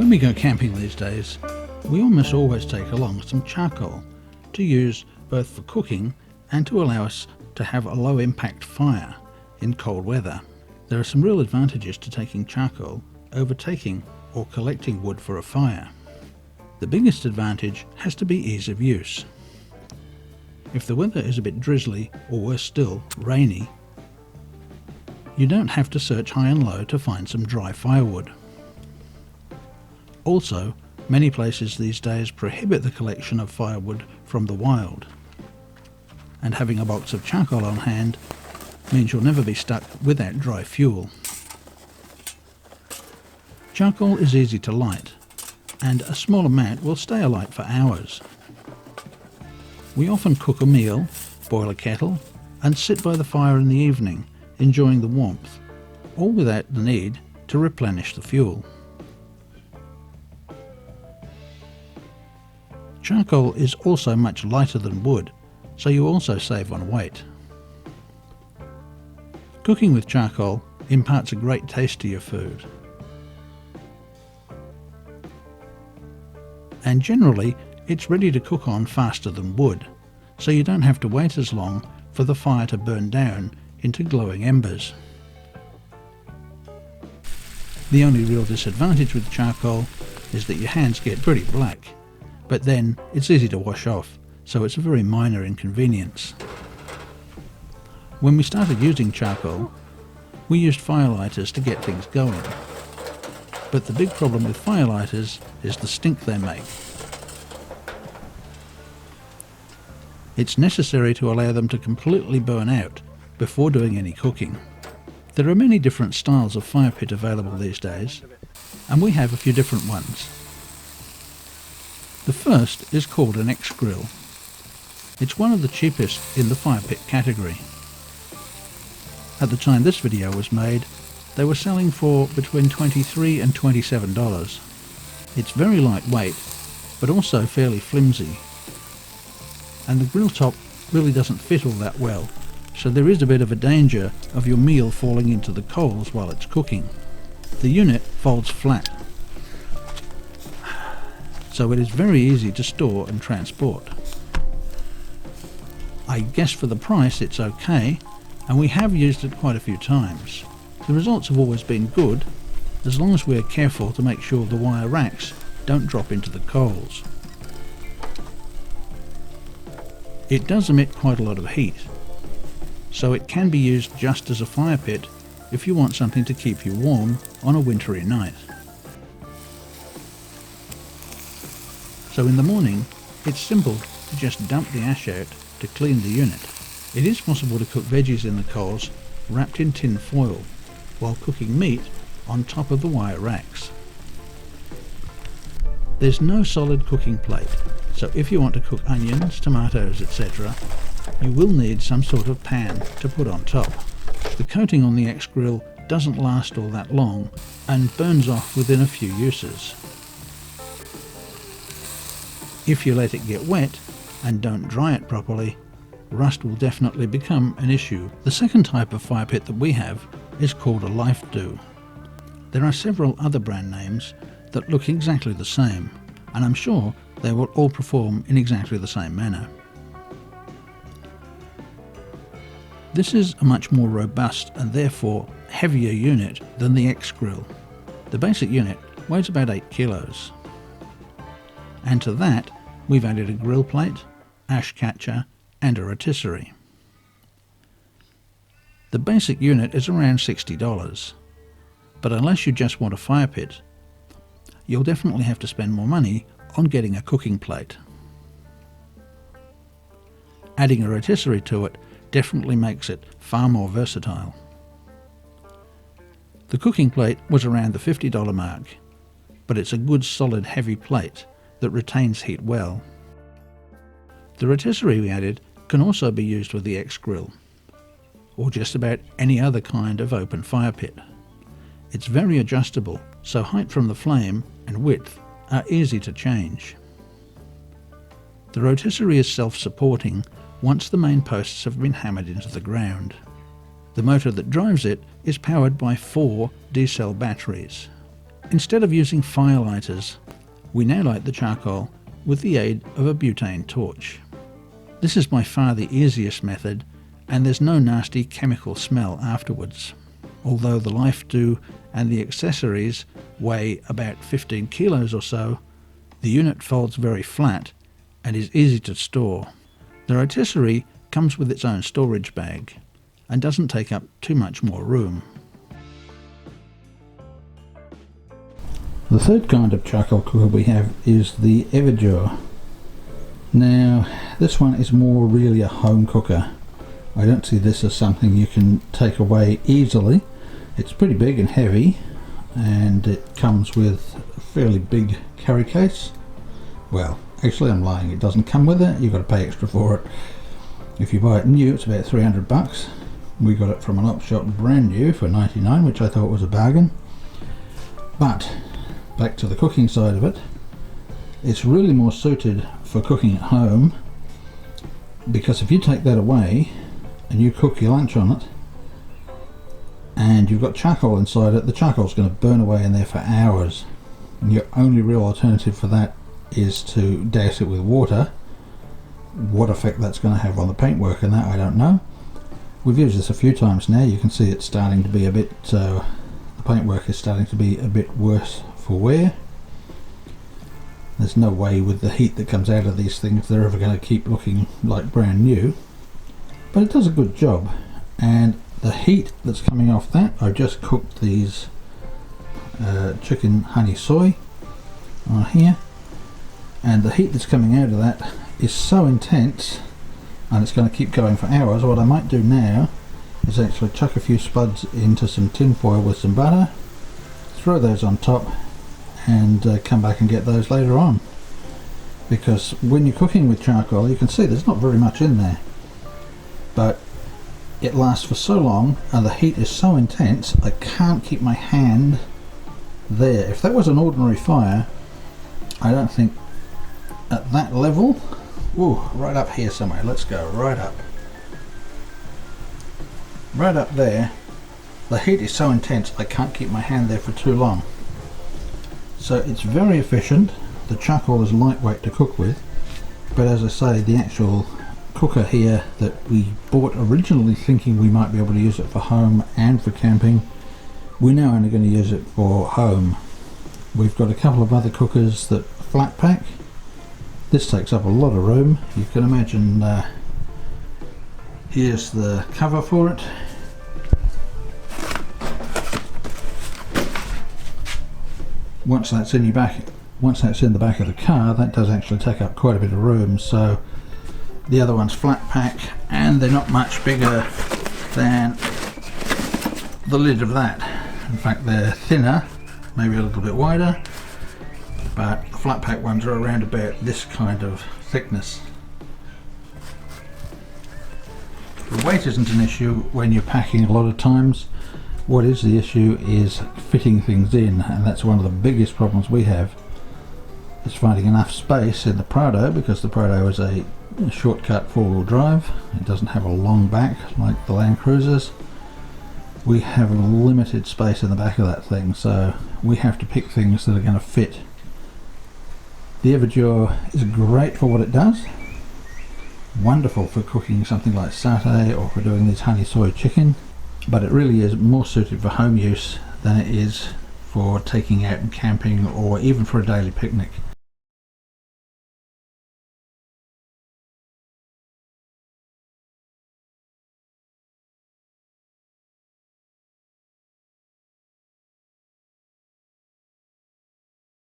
When we go camping these days, we almost always take along some charcoal to use both for cooking and to allow us to have a low impact fire in cold weather. There are some real advantages to taking charcoal over taking or collecting wood for a fire. The biggest advantage has to be ease of use. If the weather is a bit drizzly, or worse still, rainy, you don't have to search high and low to find some dry firewood. Also, many places these days prohibit the collection of firewood from the wild, and having a box of charcoal on hand means you'll never be stuck without dry fuel. Charcoal is easy to light, and a small amount will stay alight for hours. We often cook a meal, boil a kettle, and sit by the fire in the evening, enjoying the warmth, all without the need to replenish the fuel. Charcoal is also much lighter than wood, so you also save on weight. Cooking with charcoal imparts a great taste to your food. And generally, it's ready to cook on faster than wood, so you don't have to wait as long for the fire to burn down into glowing embers. The only real disadvantage with charcoal is that your hands get pretty black, but then it's easy to wash off, so it's a very minor inconvenience. When we started using charcoal, we used firelighters to get things going, but the big problem with firelighters is the stink they make. It's necessary to allow them to completely burn out before doing any cooking. There are many different styles of fire pit available these days, and we have a few different ones. The first is called an X-Grill. It's one of the cheapest in the fire pit category. At the time this video was made, they were selling for between $23 and $27. It's very lightweight, but also fairly flimsy, and the grill top really doesn't fit all that well, so there is a bit of a danger of your meal falling into the coals while it's cooking. The unit folds flat, so it is very easy to store and transport. I guess for the price it's okay, and we have used it quite a few times. The results have always been good, as long as we're careful to make sure the wire racks don't drop into the coals. It does emit quite a lot of heat, so it can be used just as a fire pit if you want something to keep you warm on a wintry night. So in the morning, it's simple to just dump the ash out to clean the unit. It is possible to cook veggies in the coals wrapped in tin foil, while cooking meat on top of the wire racks. There's no solid cooking plate, so if you want to cook onions, tomatoes, etc., you will need some sort of pan to put on top. The coating on the X-Grill doesn't last all that long and burns off within a few uses. If you let it get wet and don't dry it properly, rust will definitely become an issue. The second type of fire pit that we have is called a Lifedoo. There are several other brand names that look exactly the same, and I'm sure they will all perform in exactly the same manner. This is a much more robust and therefore heavier unit than the X-Grill. The basic unit weighs about 8 kilos. And to that, we've added a grill plate, ash catcher, and a rotisserie. The basic unit is around $60, but unless you just want a fire pit, you'll definitely have to spend more money on getting a cooking plate. Adding a rotisserie to it definitely makes it far more versatile. The cooking plate was around the $50 mark, but it's a good solid heavy plate that retains heat well. The rotisserie we added can also be used with the X-Grill, or just about any other kind of open fire pit. It's very adjustable, so height from the flame and width are easy to change. The rotisserie is self-supporting once the main posts have been hammered into the ground. The motor that drives it is powered by 4 D-cell batteries. Instead of using firelighters, we now light the charcoal with the aid of a butane torch. This is by far the easiest method, and there's no nasty chemical smell afterwards. Although the Lifedoo and the accessories weigh about 15 kilos or so, the unit folds very flat and is easy to store. The Rotisserie comes with its own storage bag and doesn't take up too much more room. The third kind of charcoal cooker we have is the Everdure. Now, this one is more really a home cooker. I don't see this as something you can take away easily. It's pretty big and heavy, and it comes with a fairly big carry case. Well, actually I'm lying, it doesn't come with it, you've got to pay extra for it. If you buy it new, it's about 300 bucks. We got it from an op shop brand new for 99, which I thought was a bargain. But back to the cooking side of it, it's really more suited for cooking at home, because if you take that away and you cook your lunch on it and you've got charcoal inside it, the charcoal's going to burn away in there for hours, and your only real alternative for that is to douse it with water. What effect that's going to have on the paintwork and that, I don't know. We've used this a few times now. You can see it's starting to be a bit, the paintwork is starting to be a bit worse for wear. There's no way with the heat that comes out of these things they're ever going to keep looking like brand new, but it does a good job. And the heat that's coming off that, I've just cooked these chicken honey soy on here, and the heat that's coming out of that is so intense, and it's going to keep going for hours. What I might do now is actually chuck a few spuds into some tin foil with some butter, throw those on top, and come back and get those later on, because when you're cooking with charcoal, you can see there's not very much in there, but it lasts for so long and the heat is so intense I can't keep my hand there. If that was an ordinary fire, I don't think at that level, ooh, right up here somewhere, let's go right up there, the heat is so intense I can't keep my hand there for too long. So it's very efficient. The charcoal is lightweight to cook with, but as I say, the actual cooker here that we bought originally thinking we might be able to use it for home and for camping, we're now only going to use it for home. We've got a couple of other cookers that flat pack. This takes up a lot of room. You can imagine, here's the cover for it. Once that's in the back of the car, that does actually take up quite a bit of room. So the other one's flat pack, and they're not much bigger than the lid of that. In fact, they're thinner, maybe a little bit wider, but the flat pack ones are around about this kind of thickness. The weight isn't an issue when you're packing a lot of times. What is the issue is fitting things in, and that's one of the biggest problems we have, is finding enough space in the Prado, because the Prado is a shortcut four-wheel drive. It doesn't have a long back like the Land Cruisers. We have a limited space in the back of that thing, so we have to pick things that are going to fit. The Everdure is great for what it does. Wonderful for cooking something like satay or for doing this honey soy chicken, but it really is more suited for home use than it is for taking out and camping, or even for a daily picnic.